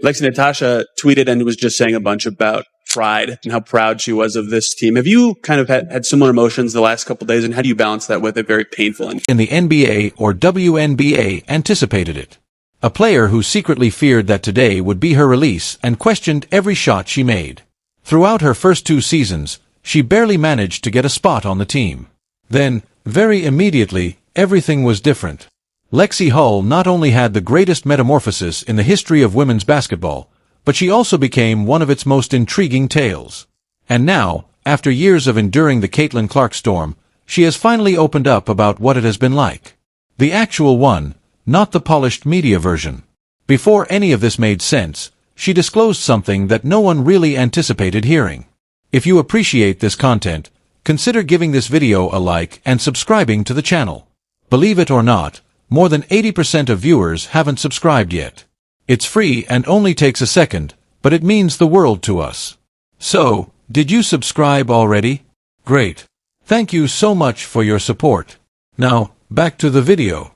Lexie Natasha tweeted and was just saying a bunch about pride and how proud she was of this team. Have you kind of had similar emotions the last couple of days, and how do you balance that with a very painful ending? In the NBA or WNBA anticipated it. A player who secretly feared that today would be her release and questioned every shot she made. Throughout her first 2 seasons, she barely managed to get a spot on the team. Then, very immediately, everything was different. Lexie Hull not only had the greatest metamorphosis in the history of women's basketball, but she also became one of its most intriguing tales. And now, after years of enduring the Caitlin Clark storm, she has finally opened up about what it has been like. The actual one, not the polished media version. Before any of this made sense, she disclosed something that no one really anticipated hearing. If you appreciate this content, consider giving this video a like and subscribing to the channel. Believe it or not, more than 80% of viewers haven't subscribed yet. It's free and only takes a second, but it means the world to us. So, did you subscribe already? Great. Thank you so much for your support. Now, back to the video.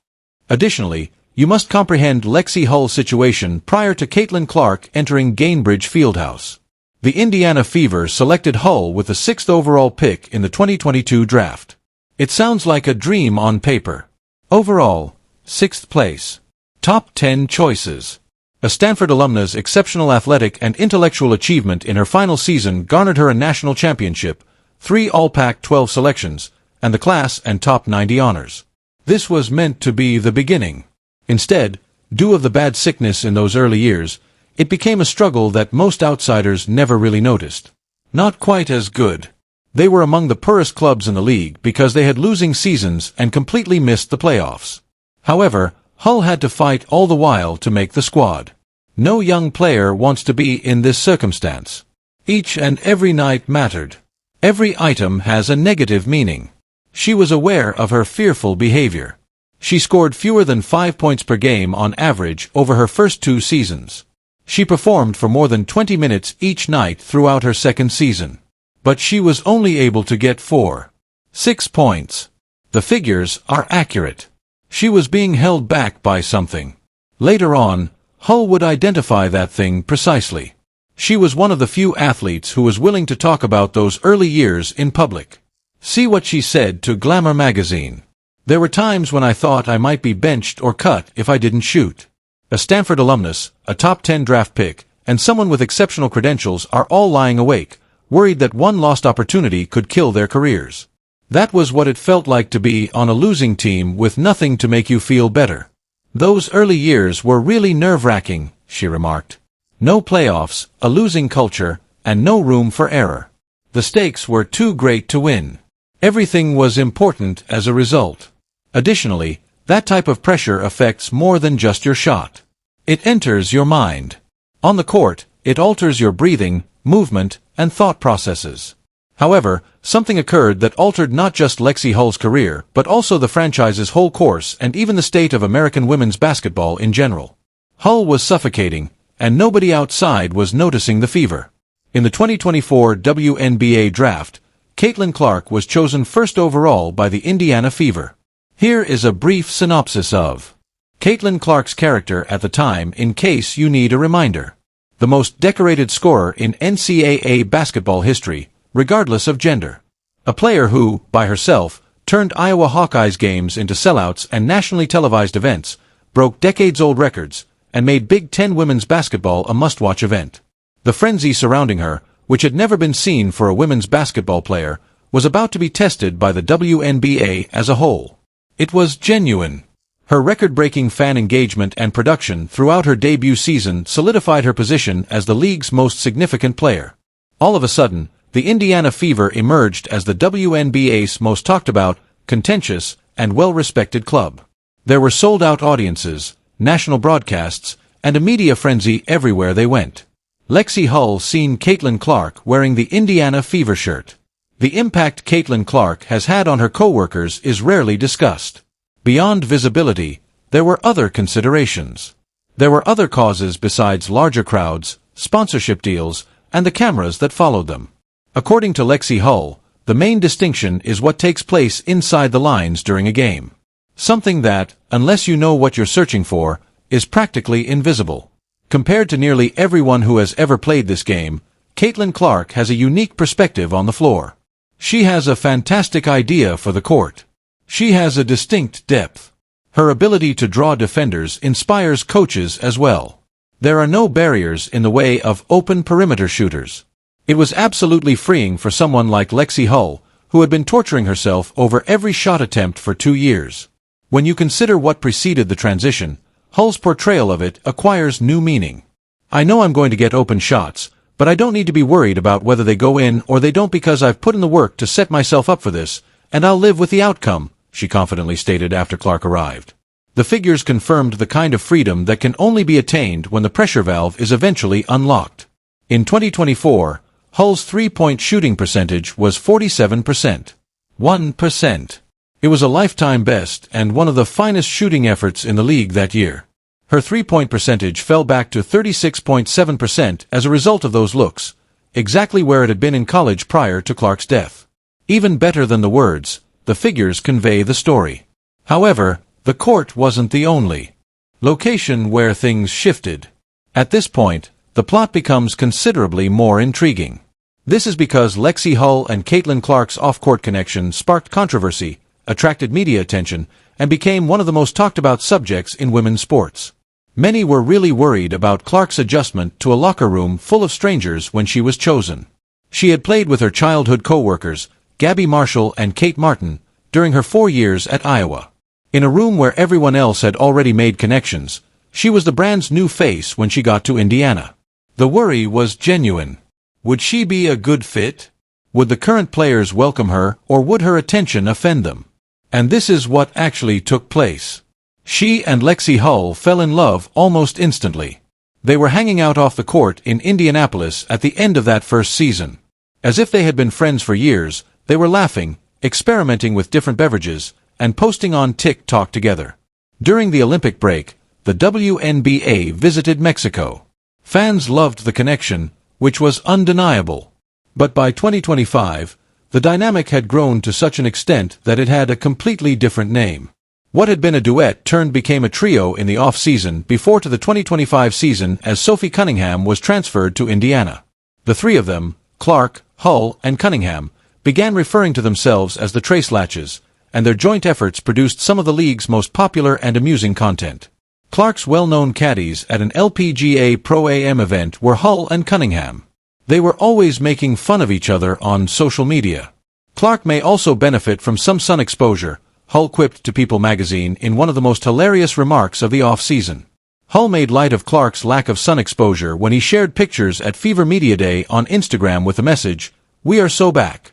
Additionally, you must comprehend Lexie Hull's situation prior to Caitlin Clark entering Gainbridge Fieldhouse. The Indiana Fever selected Hull with the 6th overall pick in the 2022 draft. It sounds like a dream on paper. Overall, 6th place. Top 10 choices. A Stanford alumna's exceptional athletic and intellectual achievement in her final season garnered her a national championship, 3 All-Pac-12 selections, and the class and top 90 honors. This was meant to be the beginning. Instead, due to the bad sickness in those early years, it became a struggle that most outsiders never really noticed. Not quite as good. They were among the poorest clubs in the league because they had losing seasons and completely missed the playoffs. However, Hull had to fight all the while to make the squad. No young player wants to be in this circumstance. Each and every night mattered. Every item has a negative meaning. She was aware of her fearful behavior. She scored fewer than 5 points per game on average over her first 2 seasons. She performed for more than 20 minutes each night throughout her second season. But she was only able to get 6 points. The figures are accurate. She was being held back by something. Later on, Hull would identify that thing precisely. She was one of the few athletes who was willing to talk about those early years in public. See what she said to Glamour magazine. There were times when I thought I might be benched or cut if I didn't shoot. A Stanford alumnus, a top 10 draft pick, and someone with exceptional credentials are all lying awake, worried that one lost opportunity could kill their careers. That was what it felt like to be on a losing team with nothing to make you feel better. Those early years were really nerve-wracking, she remarked. No playoffs, a losing culture, and no room for error. The stakes were too great to win. Everything was important as a result. Additionally, that type of pressure affects more than just your shot. It enters your mind. On the court, it alters your breathing, movement, and thought processes. However, something occurred that altered not just Lexie Hull's career, but also the franchise's whole course and even the state of American women's basketball in general. Hull was suffocating, and nobody outside was noticing the fever. In the 2024 WNBA draft, Caitlin Clark was chosen 1st overall by the Indiana Fever. Here is a brief synopsis of Caitlin Clark's character at the time in case you need a reminder. The most decorated scorer in NCAA basketball history, regardless of gender. A player who, by herself, turned Iowa Hawkeyes games into sellouts and nationally televised events, broke decades-old records, and made Big Ten women's basketball a must-watch event. The frenzy surrounding her, which had never been seen for a women's basketball player, was about to be tested by the WNBA as a whole. It was genuine. Her record-breaking fan engagement and production throughout her debut season solidified her position as the league's most significant player. All of a sudden, the Indiana Fever emerged as the WNBA's most talked-about, contentious, and well-respected club. There were sold-out audiences, national broadcasts, and a media frenzy everywhere they went. Lexie Hull seen Caitlin Clark wearing the Indiana Fever shirt. The impact Caitlin Clark has had on her coworkers is rarely discussed. Beyond visibility, there were other considerations. There were other causes besides larger crowds, sponsorship deals, and the cameras that followed them. According to Lexie Hull, the main distinction is what takes place inside the lines during a game. Something that, unless you know what you're searching for, is practically invisible. Compared to nearly everyone who has ever played this game, Caitlin Clark has a unique perspective on the floor. She has a fantastic idea for the court. She has a distinct depth. Her ability to draw defenders inspires coaches as well. There are no barriers in the way of open perimeter shooters. It was absolutely freeing for someone like Lexie Hull, who had been torturing herself over every shot attempt for 2 years. When you consider what preceded the transition, Hull's portrayal of it acquires new meaning. I know I'm going to get open shots, but I don't need to be worried about whether they go in or they don't because I've put in the work to set myself up for this, and I'll live with the outcome, she confidently stated after Clark arrived. The figures confirmed the kind of freedom that can only be attained when the pressure valve is eventually unlocked. In 2024, Hull's three-point shooting percentage was 47%. 1%. It was a lifetime best and one of the finest shooting efforts in the league that year. Her three-point percentage fell back to 36.7% as a result of those looks, exactly where it had been in college prior to Clark's death. Even better than the words, the figures convey the story. However, the court wasn't the only location where things shifted. At this point, the plot becomes considerably more intriguing. This is because Lexie Hull and Caitlin Clark's off-court connection sparked controversy, attracted media attention, and became one of the most talked-about subjects in women's sports. Many were really worried about Clark's adjustment to a locker room full of strangers when she was chosen. She had played with her childhood co-workers, Gabby Marshall and Kate Martin, during her 4 years at Iowa. In a room where everyone else had already made connections, she was the brand's new face when she got to Indiana. The worry was genuine. Would she be a good fit? Would the current players welcome her, or would her attention offend them? And this is what actually took place. She and Lexie Hull fell in love almost instantly. They were hanging out off the court in Indianapolis at the end of that first season. As if they had been friends for years, they were laughing, experimenting with different beverages, and posting on TikTok together. During the Olympic break, the WNBA visited Mexico. Fans loved the connection, which was undeniable. But by 2025, the dynamic had grown to such an extent that it had a completely different name. What had been a duet became a trio in the off-season before to the 2025 season as Sophie Cunningham was transferred to Indiana. The three of them, Clark, Hull, and Cunningham, began referring to themselves as the Trace Latches, and their joint efforts produced some of the league's most popular and amusing content. Clark's well-known caddies at an LPGA Pro-Am event were Hull and Cunningham. They were always making fun of each other on social media. Clark may also benefit from some sun exposure, Hull quipped to People magazine in one of the most hilarious remarks of the off-season. Hull made light of Clark's lack of sun exposure when he shared pictures at Fever Media Day on Instagram with the message, "We are so back."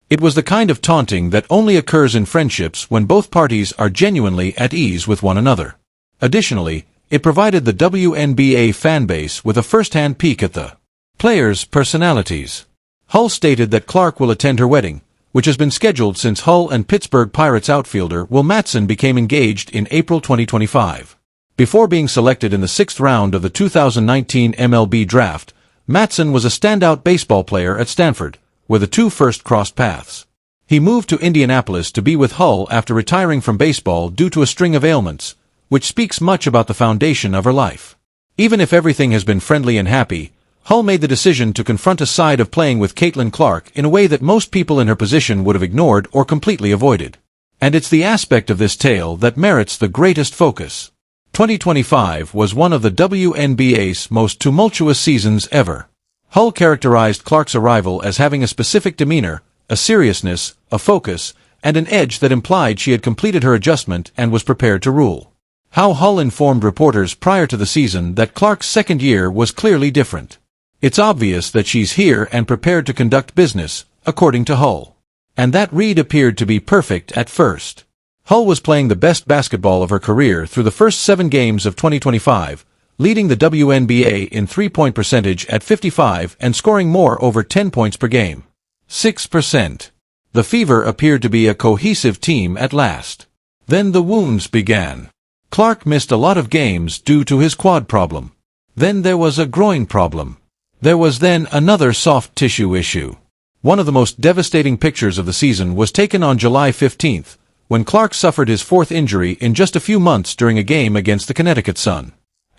It was the kind of taunting that only occurs in friendships when both parties are genuinely at ease with one another. Additionally, it provided the WNBA fanbase with a first-hand peek at the players' personalities. Hull stated that Clark will attend her wedding, which has been scheduled since Hull and Pittsburgh Pirates outfielder Will Matson became engaged in April 2025. Before being selected in the 6th round of the 2019 MLB draft, Matson was a standout baseball player at Stanford, where the two first crossed paths. He moved to Indianapolis to be with Hull after retiring from baseball due to a string of ailments, which speaks much about the foundation of her life. Even if everything has been friendly and happy, Hull made the decision to confront a side of playing with Caitlin Clark in a way that most people in her position would have ignored or completely avoided. And it's the aspect of this tale that merits the greatest focus. 2025 was one of the WNBA's most tumultuous seasons ever. Hull characterized Clark's arrival as having a specific demeanor, a seriousness, a focus, and an edge that implied she had completed her adjustment and was prepared to rule. How Hull informed reporters prior to the season that Clark's second year was clearly different. It's obvious that she's here and prepared to conduct business, according to Hull. And that read appeared to be perfect at first. Hull was playing the best basketball of her career through the first 7 games of 2025, leading the WNBA in three-point percentage at 55 and scoring more over 10 points per game. 6%. The Fever appeared to be a cohesive team at last. Then the wounds began. Clark missed a lot of games due to his quad problem. Then there was a groin problem. There was then another soft tissue issue. One of the most devastating pictures of the season was taken on July 15th, when Clark suffered his 4th injury in just a few months during a game against the Connecticut Sun.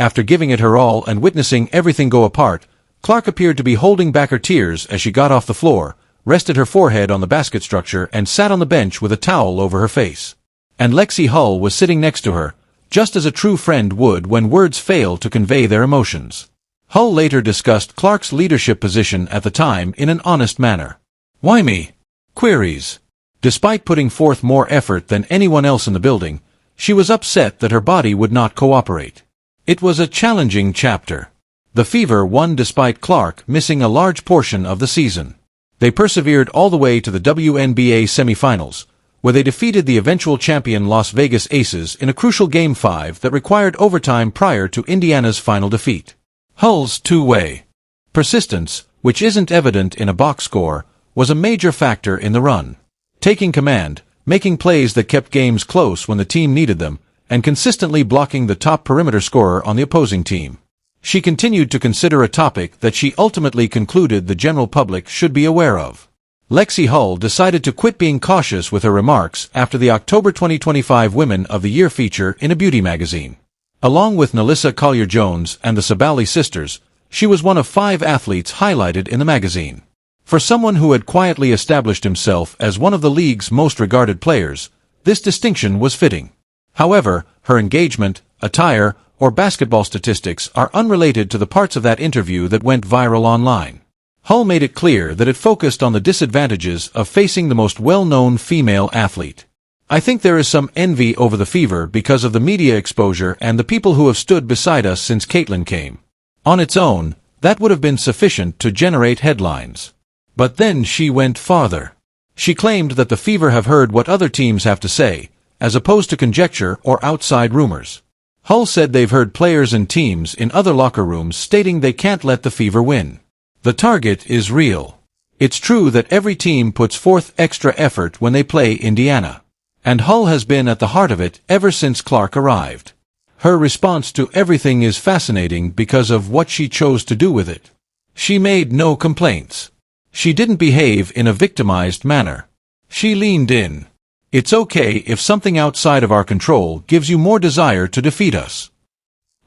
After giving it her all and witnessing everything go apart, Clark appeared to be holding back her tears as she got off the floor, rested her forehead on the basket structure and sat on the bench with a towel over her face. And Lexie Hull was sitting next to her, just as a true friend would when words fail to convey their emotions. Hull later discussed Clark's leadership position at the time in an honest manner. "Why me?" queries. Despite putting forth more effort than anyone else in the building, she was upset that her body would not cooperate. It was a challenging chapter. The Fever won despite Clark missing a large portion of the season. They persevered all the way to the WNBA semifinals, where they defeated the eventual champion Las Vegas Aces in a crucial Game 5 that required overtime prior to Indiana's final defeat. Hull's two-way persistence, which isn't evident in a box score, was a major factor in the run. Taking command, making plays that kept games close when the team needed them, and consistently blocking the top perimeter scorer on the opposing team. She continued to consider a topic that she ultimately concluded the general public should be aware of. Lexie Hull decided to quit being cautious with her remarks after the October 2025 Women of the Year feature in a beauty magazine. Along with Nalissa Collier-Jones and the Sabali sisters, she was one of 5 athletes highlighted in the magazine. For someone who had quietly established himself as one of the league's most regarded players, this distinction was fitting. However, her engagement, attire, or basketball statistics are unrelated to the parts of that interview that went viral online. Hull made it clear that it focused on the disadvantages of facing the most well-known female athlete. "I think there is some envy over the Fever because of the media exposure and the people who have stood beside us since Caitlin came. On its own, that would have been sufficient to generate headlines. But then she went farther. She claimed that the Fever have heard what other teams have to say, as opposed to conjecture or outside rumors. Hull said they've heard players and teams in other locker rooms stating they can't let the Fever win. The target is real. It's true that every team puts forth extra effort when they play Indiana. And Hull has been at the heart of it ever since Clark arrived. Her response to everything is fascinating because of what she chose to do with it. She made no complaints. She didn't behave in a victimized manner. She leaned in. It's okay if something outside of our control gives you more desire to defeat us."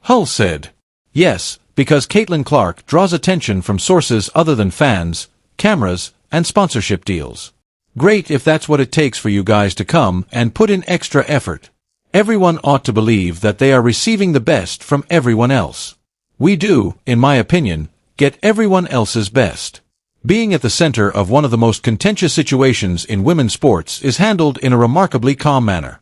Hull said. "Yes, because Caitlin Clark draws attention from sources other than fans, cameras, and sponsorship deals. Great if that's what it takes for you guys to come and put in extra effort. Everyone ought to believe that they are receiving the best from everyone else. We do, in my opinion, get everyone else's best. Being at the center of one of the most contentious situations in women's sports is handled in a remarkably calm manner.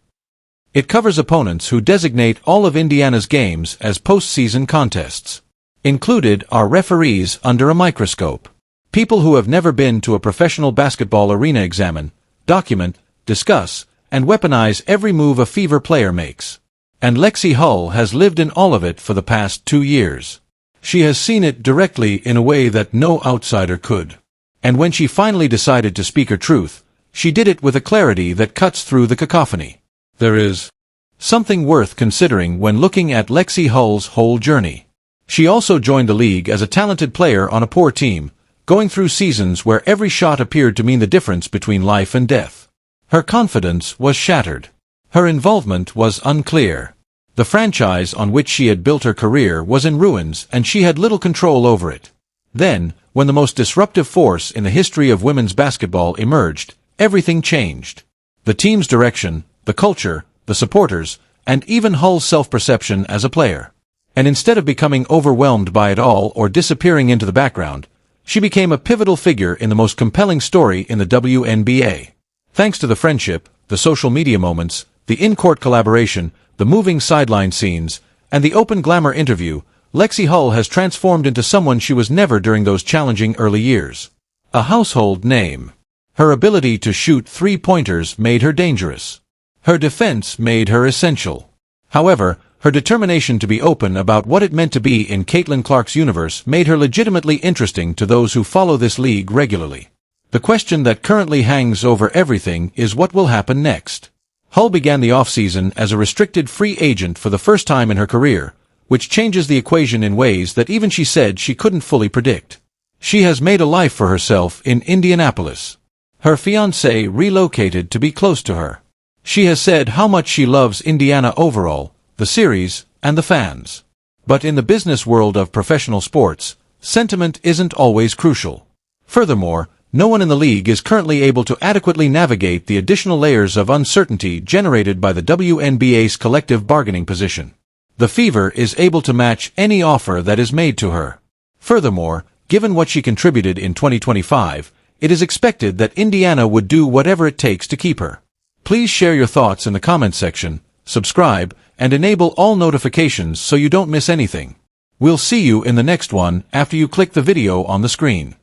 It covers opponents who designate all of Indiana's games as postseason contests. Included are referees under a microscope. People who have never been to a professional basketball arena examine, document, discuss, and weaponize every move a Fever player makes. And Lexie Hull has lived in all of it for the past 2 years. She has seen it directly in a way that no outsider could. And when she finally decided to speak her truth, she did it with a clarity that cuts through the cacophony. There is something worth considering when looking at Lexie Hull's whole journey. She also joined the league as a talented player on a poor team, going through seasons where every shot appeared to mean the difference between life and death. Her confidence was shattered. Her involvement was unclear. The franchise on which she had built her career was in ruins and she had little control over it. Then, when the most disruptive force in the history of women's basketball emerged, everything changed. The team's direction, the culture, the supporters, and even Hull's self-perception as a player. And instead of becoming overwhelmed by it all or disappearing into the background, she became a pivotal figure in the most compelling story in the WNBA. Thanks to the friendship, the social media moments, the in-court collaboration, the moving sideline scenes, and the open glamour interview, Lexie Hull has transformed into someone she was never during those challenging early years. A household name. Her ability to shoot three-pointers made her dangerous. Her defense made her essential. However, her determination to be open about what it meant to be in Caitlin Clark's universe made her legitimately interesting to those who follow this league regularly. The question that currently hangs over everything is what will happen next. Hull began the offseason as a restricted free agent for the first time in her career, which changes the equation in ways that even she said she couldn't fully predict. She has made a life for herself in Indianapolis. Her fiancé relocated to be close to her. She has said how much she loves Indiana overall, the series, and the fans. But in the business world of professional sports, sentiment isn't always crucial. Furthermore, no one in the league is currently able to adequately navigate the additional layers of uncertainty generated by the WNBA's collective bargaining position. The Fever is able to match any offer that is made to her. Furthermore, given what she contributed in 2025, it is expected that Indiana would do whatever it takes to keep her. Please share your thoughts in the comments section, subscribe, and enable all notifications so you don't miss anything. We'll see you in the next one after you click the video on the screen.